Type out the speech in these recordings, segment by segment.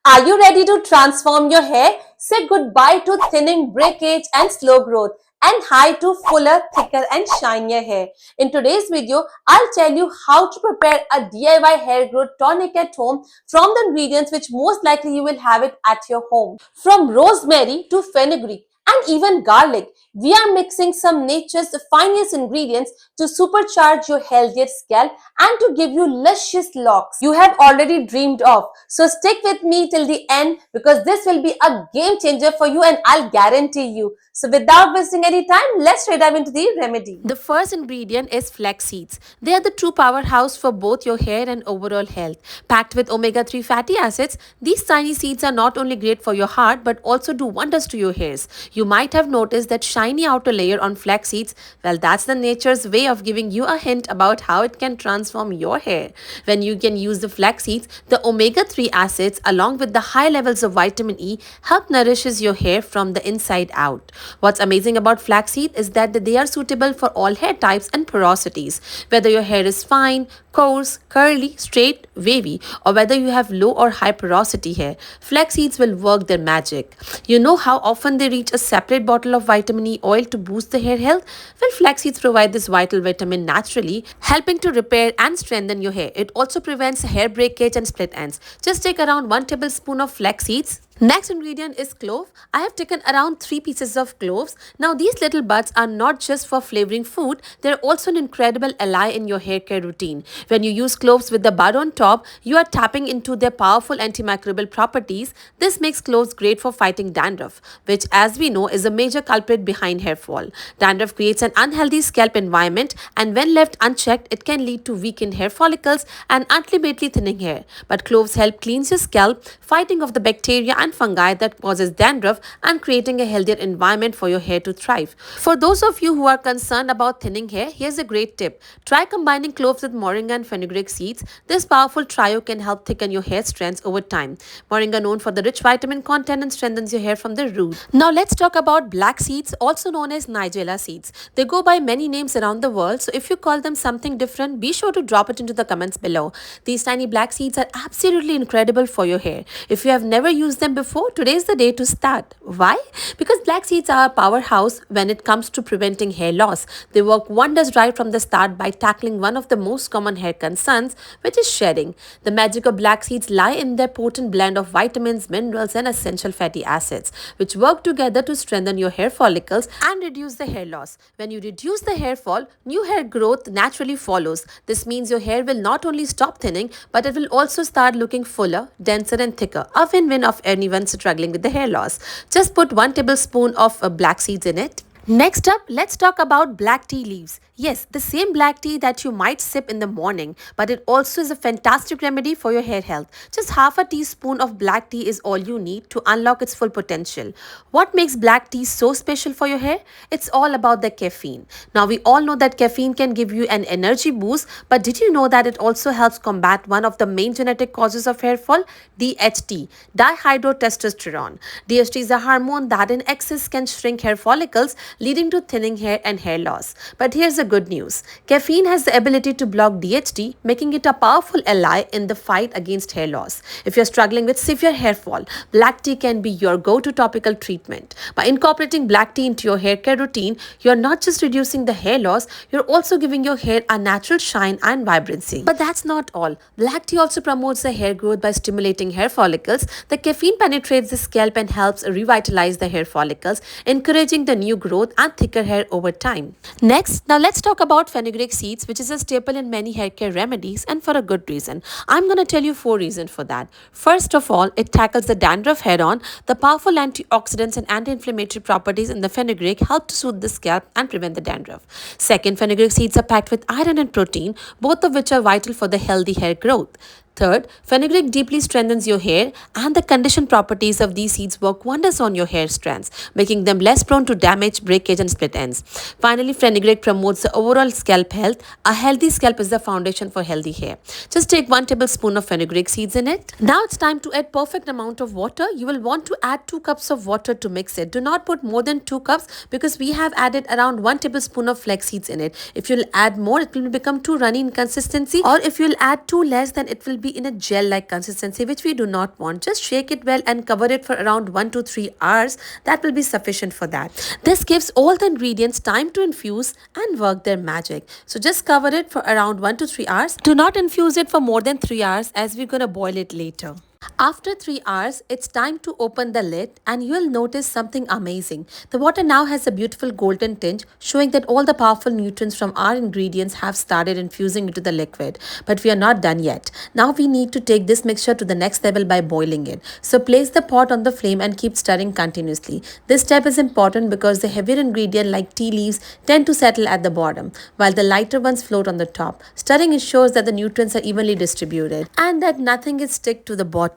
Are you ready to transform your hair? Say goodbye to thinning, breakage and slow growth and hi to fuller, thicker and shinier hair. In today's video, I'll tell you how to prepare a DIY hair growth tonic at home from the ingredients which most likely you will have it at your home. From rosemary to fenugreek and even garlic, we are mixing some nature's finest ingredients to supercharge your healthier scalp and to give you luscious locks you have already dreamed of. So stick with me till the end because this will be a game changer for you and I'll guarantee you. So without wasting any time, let's dive into the remedy. The first ingredient is flax seeds. They are the true powerhouse for both your hair and overall health. Packed with omega-3 fatty acids, these tiny seeds are not only great for your heart but also do wonders to your hairs. You might have noticed that shiny outer layer on flax seeds. Well, that's the nature's way of giving you a hint about how it can transform your hair. When you can use the flax seeds, the omega-3 acids along with the high levels of vitamin E help nourishes your hair from the inside out. What's amazing about flaxseed is that they are suitable for all hair types and porosities. Whether your hair is fine, coarse, curly, straight, wavy, or whether you have low or high porosity hair, flax seeds will work their magic. You know how often they reach a separate bottle of vitamin E oil to boost the hair health? Well, flax seeds provide this vital vitamin naturally, helping to repair and strengthen your hair. It also prevents hair breakage and split ends. Just take around 1 tablespoon of flax seeds. Next ingredient is clove. I have taken around 3 pieces of cloves. Now these little buds are not just for flavoring food, they're also an incredible ally in your hair care routine. When you use cloves with the bud on top, you are tapping into their powerful antimicrobial properties. This makes cloves great for fighting dandruff, which as we know is a major culprit behind hair fall. Dandruff creates an unhealthy scalp environment and when left unchecked, it can lead to weakened hair follicles and ultimately thinning hair. But cloves help cleanse your scalp, fighting off the bacteria and fungi that causes dandruff and creating a healthier environment for your hair to thrive. For those of you who are concerned about thinning hair, here's a great tip. Try combining cloves with moringa and fenugreek seeds. This powerful trio can help thicken your hair strands over time. Moringa known for the rich vitamin content and strengthens your hair from the root. Now let's talk about black seeds, also known as nigella seeds. They go by many names around the world, so if you call them something different, be sure to drop it into the comments below. These tiny black seeds are absolutely incredible for your hair. If you have never used them before, today is the day to start. Why? Because black seeds are a powerhouse when it comes to preventing hair loss. They work wonders right from the start by tackling one of the most common hair concerns, which is shedding. The magic of black seeds lie in their potent blend of vitamins, minerals and essential fatty acids, which work together to strengthen your hair follicles and reduce the hair loss. When you reduce the hair fall, new hair growth naturally follows. This means your hair will not only stop thinning, but it will also start looking fuller, denser and thicker. A win-win of anyone struggling with the hair loss. Just put 1 tablespoon of black seeds in it. Next up, let's talk about black tea leaves. Yes, the same black tea that you might sip in the morning, but it also is a fantastic remedy for your hair health. Just half a teaspoon of black tea is all you need to unlock its full potential. What makes black tea so special for your hair? It's all about the caffeine. Now, we all know that caffeine can give you an energy boost, but did you know that it also helps combat one of the main genetic causes of hair fall? DHT, dihydrotestosterone. DHT is a hormone that in excess can shrink hair follicles, leading to thinning hair and hair loss. But here's the good news. Caffeine has the ability to block DHT, making it a powerful ally in the fight against hair loss. If you're struggling with severe hair fall, black tea can be your go-to topical treatment. By incorporating black tea into your hair care routine, you're not just reducing the hair loss, you're also giving your hair a natural shine and vibrancy. But that's not all. Black tea also promotes the hair growth by stimulating hair follicles. The caffeine penetrates the scalp and helps revitalize the hair follicles, encouraging the new growth and thicker hair over time. Next, now let's talk about fenugreek seeds, which is a staple in many hair care remedies and for a good reason. I'm going to tell you 4 reasons for that. First of all, it tackles the dandruff head on. The powerful antioxidants and anti-inflammatory properties in the fenugreek help to soothe the scalp and prevent the dandruff. Second, fenugreek seeds are packed with iron and protein, both of which are vital for the healthy hair growth. Third, fenugreek deeply strengthens your hair and the conditioned properties of these seeds work wonders on your hair strands, making them less prone to damage, breakage and split ends. Finally, fenugreek promotes the overall scalp health. A healthy scalp is the foundation for healthy hair. Just take 1 tablespoon of fenugreek seeds in it. Now it's time to add perfect amount of water. You will want to add 2 cups of water to mix it. Do not put more than 2 cups because we have added around 1 tablespoon of flax seeds in it. If you'll add more, it will become too runny in consistency, or if you'll add too less, then it will be be in a gel-like consistency, which we do not want. Just shake it well and cover it for around 1 to 3 hours. That will be sufficient for that. This gives all the ingredients time to infuse and work their magic. So just cover it for around 1 to 3 hours. Do not infuse it for more than 3 hours as we're going to boil it later. After 3 hours, it's time to open the lid and you will notice something amazing. The water now has a beautiful golden tinge, showing that all the powerful nutrients from our ingredients have started infusing into the liquid. But we are not done yet. Now we need to take this mixture to the next level by boiling it. So place the pot on the flame and keep stirring continuously. This step is important because the heavier ingredient like tea leaves tend to settle at the bottom, while the lighter ones float on the top. Stirring ensures that the nutrients are evenly distributed and that nothing is stick to the bottom.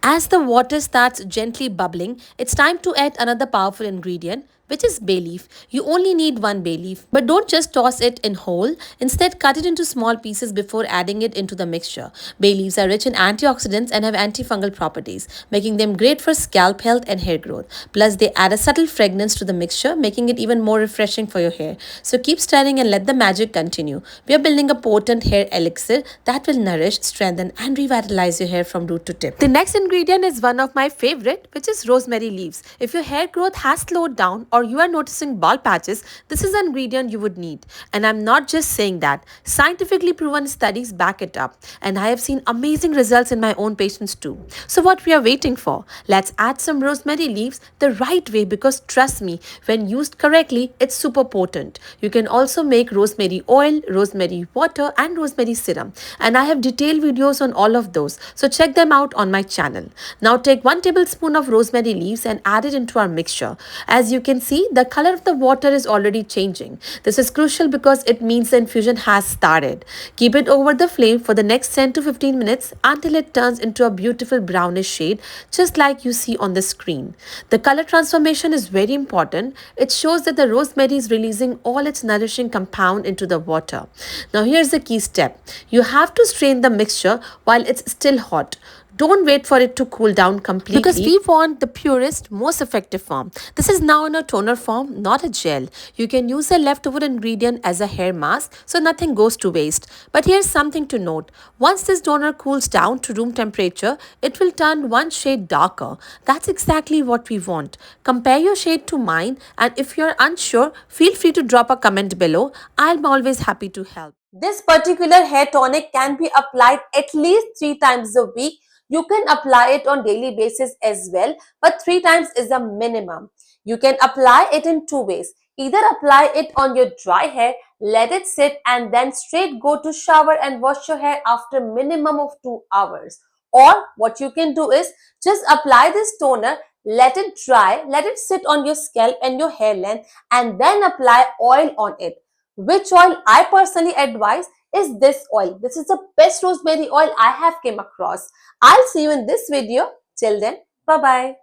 As the water starts gently bubbling, it's time to add another powerful ingredient, which is bay leaf. You only need one bay leaf, but don't just toss it in whole. Instead, cut it into small pieces before adding it into the mixture. Bay leaves are rich in antioxidants and have antifungal properties, making them great for scalp health and hair growth. Plus, they add a subtle fragrance to the mixture, making it even more refreshing for your hair. So keep stirring and let the magic continue. We are building a potent hair elixir that will nourish, strengthen, and revitalize your hair from root to tip. The next ingredient is one of my favorite, which is rosemary leaves. If your hair growth has slowed down or you are noticing bald patches, this is an ingredient you would need. And I'm not just saying that. Scientifically proven studies back it up. And I have seen amazing results in my own patients too. So what we are waiting for? Let's add some rosemary leaves the right way, because trust me, when used correctly, it's super potent. You can also make rosemary oil, rosemary water, and rosemary serum. And I have detailed videos on all of those. So check them out on my channel. Now take 1 tablespoon of rosemary leaves and add it into our mixture. As you can see, the color of the water is already changing. This is crucial because it means the infusion has started. Keep it over the flame for the next 10 to 15 minutes until it turns into a beautiful brownish shade, just like you see on the screen. The color transformation is very important. It shows that the rosemary is releasing all its nourishing compound into the water. Now here's the key step. You have to strain the mixture while it's still hot. Don't wait for it to cool down completely, because we want the purest, most effective form. This is now in a toner form, not a gel. You can use a leftover ingredient as a hair mask, so nothing goes to waste. But here's something to note. Once this toner cools down to room temperature, it will turn one shade darker. That's exactly what we want. Compare your shade to mine, and if you're unsure, feel free to drop a comment below. I'm always happy to help. This particular hair tonic can be applied at least 3 times a week. You can apply it on daily basis as well, but 3 times is the minimum. You can apply it in 2 ways. Either apply it on your dry hair, let it sit, and then straight go to shower and wash your hair after minimum of 2 hours. Or what you can do is just apply this toner, let it dry, let it sit on your scalp and your hair length, and then apply oil on it. Which oil I personally advise is this oil. This is the best rosemary oil I have came across. I'll see you in this video. Till then, bye-bye.